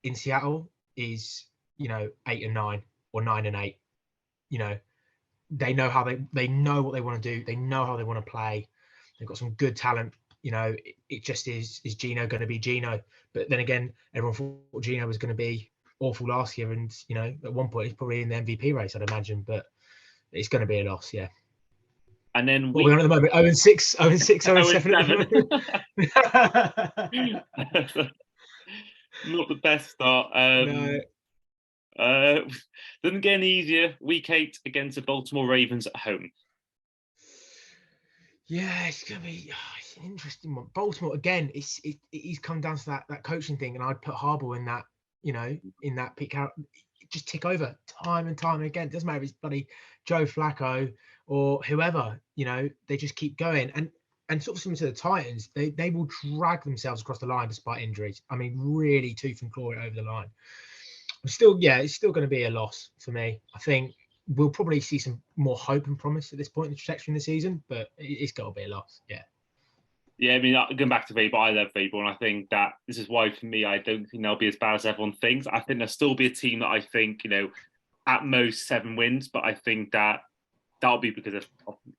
in Seattle is 8-9 or 9-8. They know how they know what they want to do. They know how they want to play. They've got some good talent. It just is Geno going to be Geno? But then again, everyone thought Geno was going to be awful last year, and at one point he's probably in the MVP race, I'd imagine. But it's going to be a loss, yeah. And then what are we on at the moment? 0-6, 0-6, 0-7 at the moment. Not the best start. No. Doesn't get any easier. Week 8 against the Baltimore Ravens at home. Yeah, it's gonna be it's an interesting one. Baltimore again. He's come down to that coaching thing, and I'd put Harbaugh in that. In that Pete Carroll, just tick over time and time again. It doesn't matter if it's bloody Joe Flacco or whoever. They just keep going, and sort of similar to the Titans, they will drag themselves across the line despite injuries. I mean, really tooth and claw it over the line. It's still going to be a loss for me. I think we'll probably see some more hope and promise at this point in the trajectory in the season, but it's got to be a loss. Yeah. Yeah, I mean, going back to Vrabel, I love Vrabel, and I think that this is why, for me, I don't think they'll be as bad as everyone thinks. I think there'll still be a team that I think, at most 7 wins, but I think that'll be because of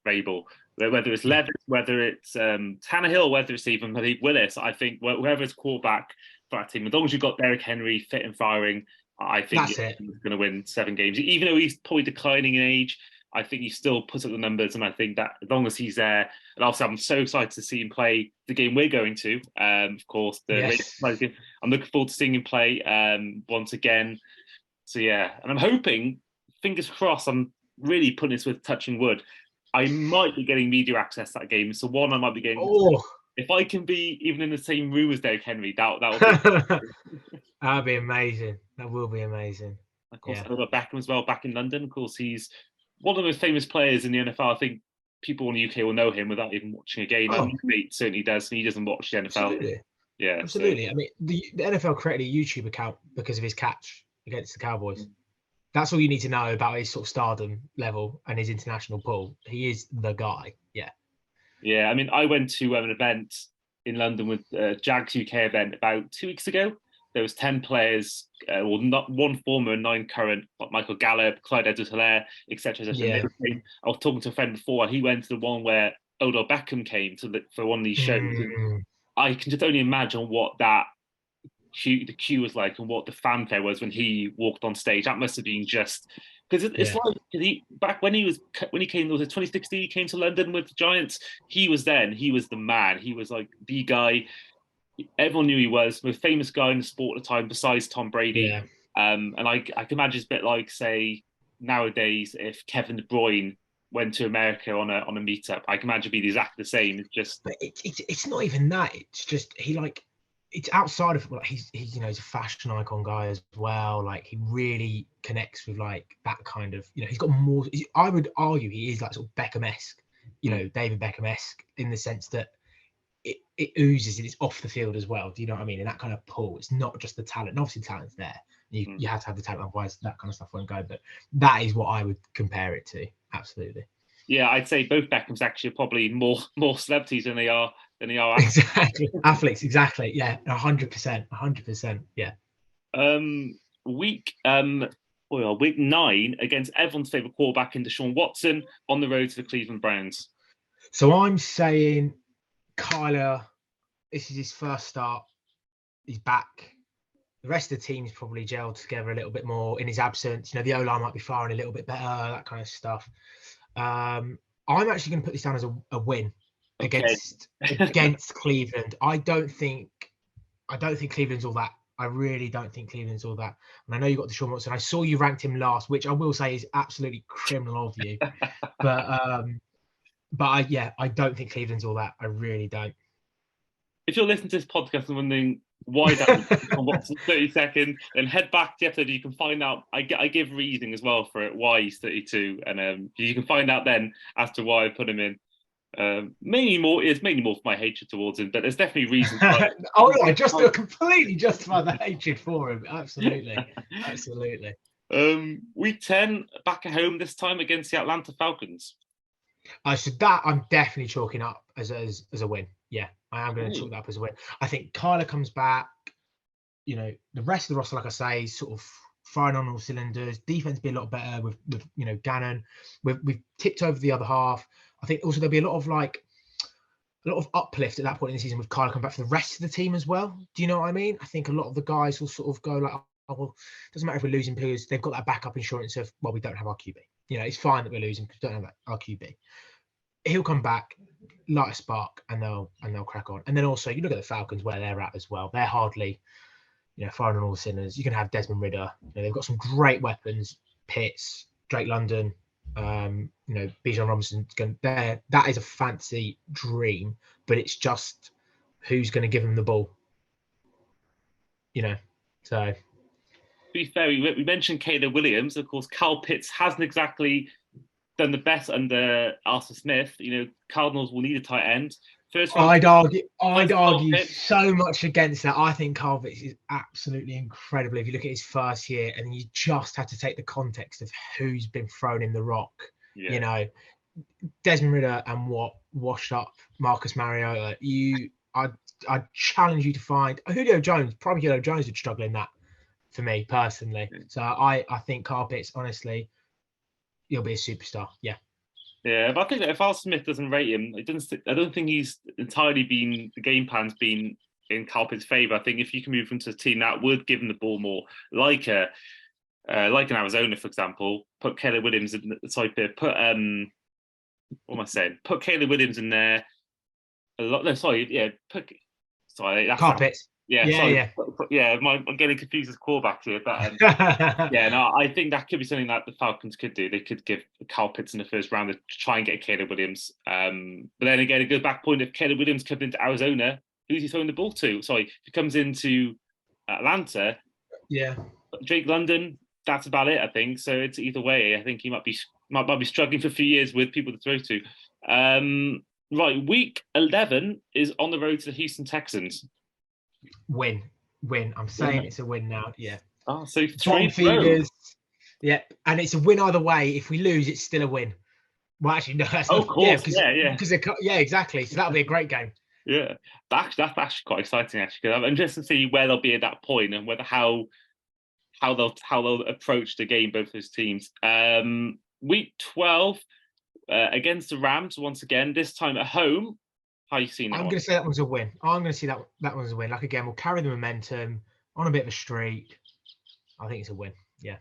Vrabel. Whether it's Levis, whether it's Tannehill, whether it's even Malik Willis, I think whoever's quarterback for that team, as long as you've got Derrick Henry fit and firing, I think he's going to win 7 games. Even though he's probably declining in age, I think he still puts up the numbers, and I think that as long as he's there, and also I'm so excited to see him play the game we're going to. Of course, I'm looking forward to seeing him play once again. So yeah, and I'm hoping, fingers crossed, I'm really putting this with touching wood, I might be getting media access to that game. So one, I might be getting. Oh. If I can be even in the same room as Derrick Henry, that'll be. That'd be amazing. That will be amazing. Of course, I've got Beckham as well back in London. Of course, he's one of the most famous players in the NFL. I think people in the UK will know him without even watching a game. And mate certainly does. And he doesn't watch the NFL. Absolutely. Yeah, absolutely. So. I mean, the NFL created a YouTube account because of his catch against the Cowboys. That's all you need to know about his sort of stardom level and his international pull. He is the guy. Yeah. Yeah, I mean, I went to an event in London with Jags UK event about 2 weeks ago. There was 10 players, well, not 1 former and 9 current, like Michael Gallup, Clyde Edwards-Helaire, etc. Yeah. I was talking to a friend before, and he went to the one where Odell Beckham came for one of these shows. I can just only imagine what the queue was like and what the fanfare was when he walked on stage. That must have been just because it's like back when he came, was it 2016? He came to London with the Giants. He was the man. He was like the guy. Everyone knew he was the most famous guy in the sport at the time, besides Tom Brady. Yeah. And I can imagine it's a bit like, say, nowadays if Kevin De Bruyne went to America on a meetup. I can imagine it'd be exactly the same. It's just, but it's not even that. It's just it's outside of he's he's a fashion icon guy as well. Like he really connects with like that kind of he's got more. I would argue he is like sort of Beckham-esque, David Beckham-esque in the sense that it oozes and it's off the field as well. Do you know what I mean? And that kind of pull. It's not just the talent. And obviously, the talent's there. You have to have the talent, otherwise that kind of stuff won't go. But that is what I would compare it to. Absolutely. Yeah, I'd say both Beckhams actually are probably more celebrities than they are exactly athletes. Exactly. Yeah, 100%. Yeah. Week 9 against everyone's favorite quarterback in Deshaun Watson on the road to the Cleveland Browns. So I'm saying Kyler, this is his first start. He's back. The rest of the team's probably gelled together a little bit more in his absence. The O-line might be firing a little bit better, that kind of stuff. I'm actually going to put this down as a win against Cleveland. I don't think Cleveland's all that. I really don't think Cleveland's all that. And I know you got Deshaun Watson. I saw you ranked him last, which I will say is absolutely criminal of you. But I don't think Cleveland's all that. I really don't. If you're listening to this podcast and wondering why that Watson 30 seconds, then head back to the episode. You can find out. I give reasoning as well for it why he's 32, and you can find out then as to why I put him in. Mainly more for my hatred towards him, but there's definitely reasons. I just completely justify the hatred for him. Absolutely. Week 10 back at home this time against the Atlanta Falcons. So that I'm definitely chalking up as a win. Yeah, I am going to chalk that up as a win. I think Kyler comes back. The rest of the roster, like I say, is sort of firing on all cylinders. Defense be a lot better with Gannon. We've tipped over the other half. I think also there'll be a lot of uplift at that point in the season with Kyler coming back for the rest of the team as well. Do you know what I mean? I think a lot of the guys will sort of go like, oh, well, doesn't matter if we're losing because they've got that backup insurance of, well, we don't have our QB. It's fine that we're losing because we don't have our QB. he'll come back, light a spark, and they'll crack on. And then also you look at the Falcons where they're at as well. They're hardly, firing on all cylinders. You can have Desmond Ridder. They've got some great weapons. Pitts, Drake London, Bijan Robinson. That is a fancy dream, but it's just who's going to give them the ball. So. To be fair, we mentioned Caleb Williams. Of course, Kyle Pitts hasn't exactly done the best under Arthur Smith. Cardinals will need a tight end. I'd argue so much against that. I think Kyle Pitts is absolutely incredible. If you look at his first year, and you just have to take the context of who's been thrown in the rock. Yeah. Desmond Ridder and what washed up Marcus Mariota. I'd challenge you to find Julio Jones. Probably Julio Jones would struggle in that for me personally. So I think Kyle Pitts, honestly, he'll be a superstar. Yeah. Yeah, but I think that if Arthur Smith doesn't rate him, I don't think he's entirely the game plan's been in Kyle Pitts' favour. I think if you can move him to a team that would give him the ball more, like an Arizona, for example, put Caleb Williams in. Put what am I saying? Put Caleb Williams in there. Kyle Pitts. I'm getting confused as quarterbacks here, but I think that could be something that the Falcons could do. They could give Kyle Pitts in the first round to try and get Caleb Williams. But then again, it goes back point, if Caleb Williams comes into Arizona, who's he throwing the ball to? Sorry, if he comes into Atlanta, Drake London, that's about it, I think. So it's either way. I think he might be struggling for a few years with people to throw to. Right, week 11 is on the road to the Houston Texans. Win. I'm saying it's a win now. Yeah. Oh, so bottom feeders. Yeah, and it's a win either way. If we lose, it's still a win. Well, actually, no. That's of course. Because exactly. So that'll be a great game. Yeah, that's actually quite exciting. Actually, I'm interested to see where they'll be at that point and whether how they'll approach the game, both those teams. Week 12 against the Rams once again. This time at home. How you seen that? I'm going to say that one's a win. I'm going to see that one's a win. Like, again, we'll carry the momentum on a bit of a streak. I think it's a win. Yeah.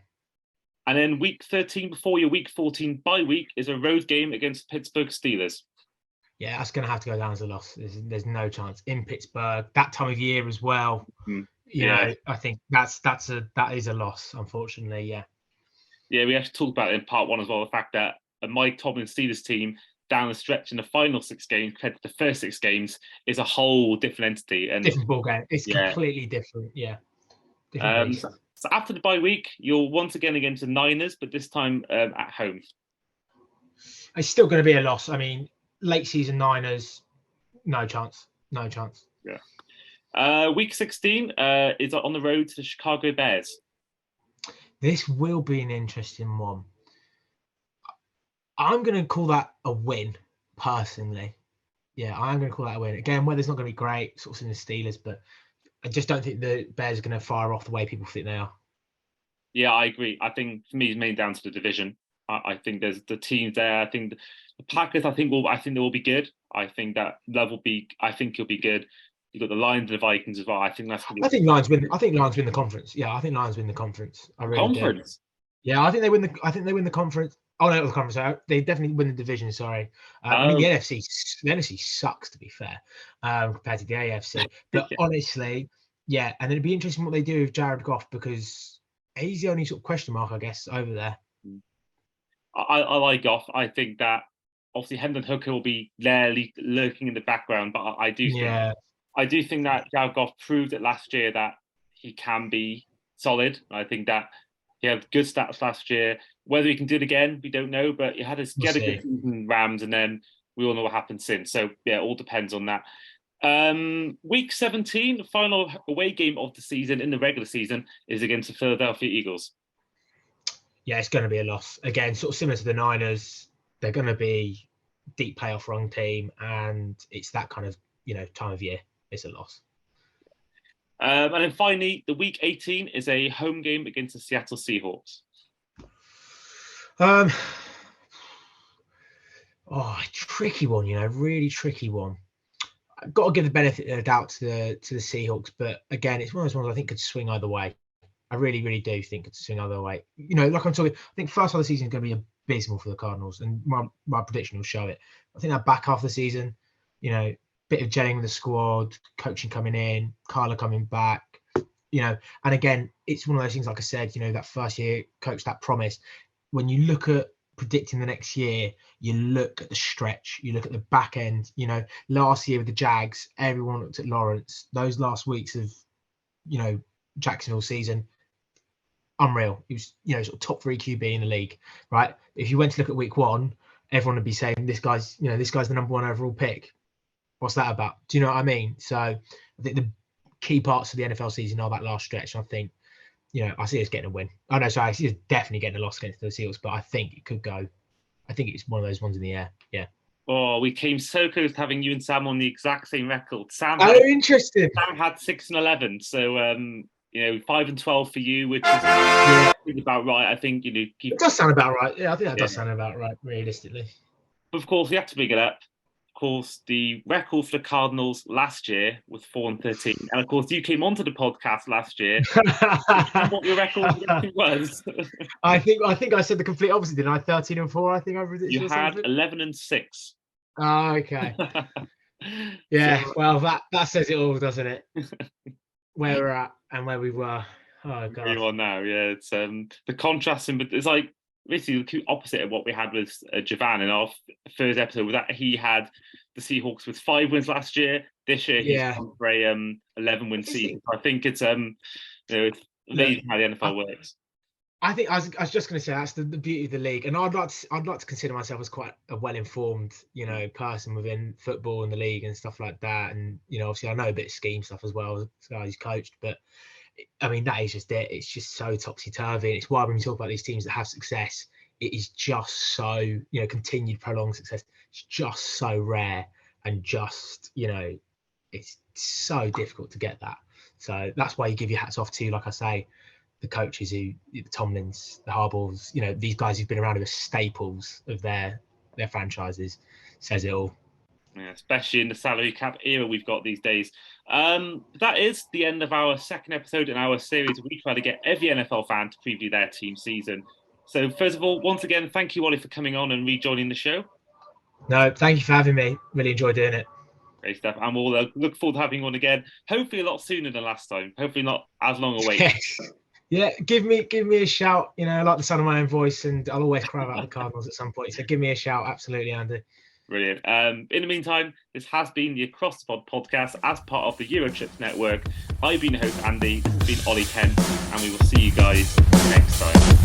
And then week 13 before your week 14 bye week is a road game against Pittsburgh Steelers. Yeah, that's going to have to go down as a loss. There's no chance in Pittsburgh that time of year as well. I think that is a loss, unfortunately. Yeah. Yeah, we have to talk about it in part one as well. The fact that a Mike Tomlin Steelers team down the stretch in the final 6 games compared to the first 6 games is a whole different entity and different ball game. It's completely different. Yeah. So after the bye week, you're once again against the Niners, but this time at home. It's still going to be a loss. I mean, late season Niners, no chance. Yeah. Week 16 is on the road to the Chicago Bears. This will be an interesting one. I'm going to call that a win, personally. Yeah, I am going to call that a win. Again, weather's not going to be great, sort of in the Steelers, but I just don't think the Bears are going to fire off the way people think they are. Yeah, I agree. I think for me, it's mainly down to the division. I think there's the teams there. I think the Packers. I think they will be good. I think that level be. I think you'll be good. You've got the Lions and the Vikings as well. I think that's. I think Lions win. I think Lions win the conference. Yeah, I think Lions win the conference. I really do. Yeah, I think they win the conference. Oh no, the conference. They definitely win the division. Sorry, I mean the NFC sucks, to be fair, compared to the AFC. But honestly, yeah, and it'd be interesting what they do with Jared Goff, because he's the only sort of question mark, I guess, over there. I like Goff. I think that obviously Hendon Hooker will be there lurking in the background, but I do think that Jared Goff proved it last year that he can be solid. I think that he had good stats last year. Whether he can do it again, we don't know. But he had a good season Rams, and then we all know what happened since. So yeah, it all depends on that. Week 17, the final away game of the season in the regular season is against the Philadelphia Eagles. Yeah, it's going to be a loss. Again, sort of similar to the Niners. They're going to be deep playoff run team, and it's that kind of time of year. It's a loss. And then finally, the week 18 is a home game against the Seattle Seahawks. Tricky one, really tricky one. I've got to give the benefit of the doubt to the Seahawks, but again, it's one of those ones I think could swing either way. I really, really do think it's swing either way. Like I'm talking, I think first half of the season is going to be a abysmal for the Cardinals, and my prediction will show it. I think that back half of the season, bit of gelling with the squad, coaching coming in, Carla coming back, and again, it's one of those things, like I said, that first year coach, that promise. When you look at predicting the next year, you look at the stretch, you look at the back end. Last year with the Jags, everyone looked at Lawrence. Those last weeks of, Jacksonville season, unreal. He was, sort of top 3 QB in the league, right? If you went to look at week 1, everyone would be saying this guy's the number 1 overall pick. What's that about? Do you know what I mean? So I think the key parts of the NFL season are that last stretch. And I think, I see us getting a win. Oh no, sorry, I see us definitely getting a loss against the Seals, but I think it could go. I think it's one of those ones in the air. Yeah. Oh, we came so close to having you and Sam on the exact same record. Interesting. Sam had 6-11, so 5-12 for you, which is about right. I think it does sound about right. Yeah, I think that does sound about right, realistically. But of course, we have to bring it up. Of course, the record for the Cardinals last year was 4-13, and of course, you came onto the podcast last year. What your record was? I think I said the complete opposite, didn't I? 13-4. I think I read it. You had 11-6. Oh, okay. Yeah. So, well, that says it all, doesn't it? Where we're at and where we were. Oh god. Where you are now, yeah. It's the contrast, but it's like basically the opposite of what we had with Javan in our first episode. That he had the Seahawks with 5 wins last year. This year he's gone for a 11-win season. I think it's it's amazing how the NFL works. I think I was just going to say that's the beauty of the league, and I'd like to consider myself as quite a well-informed person within football and the league and stuff like that. And obviously I know a bit of scheme stuff as well. He's coached, but I mean that is just it. It's just so topsy-turvy, and it's why when we talk about these teams that have success, it is just so continued prolonged success. It's just so rare, and just it's so difficult to get that. So that's why you give your hats off to, like I say, the coaches the Tomlins, the Harbaughs, these guys who've been around, as staples of their franchises. Says it all. Yeah, especially in the salary cap era we've got these days. That is the end of our second episode in our series. We try to get every NFL fan to preview their team season. So first of all, once again, thank you, Ollie, for coming on and rejoining the show. No, thank you for having me. Really enjoyed doing it. Great stuff. And we'll look forward to having you on again. Hopefully a lot sooner than last time. Hopefully not as long a wait. Yeah, give me a shout. I like the sound of my own voice, and I'll always cry about the Cardinals at some point. So give me a shout. Absolutely, Andy. Brilliant. In the meantime, this has been the Across the Pod podcast as part of the Eurotrips Network. I've been your host, Andy. This has been Ollie Kent, and we will see you guys next time.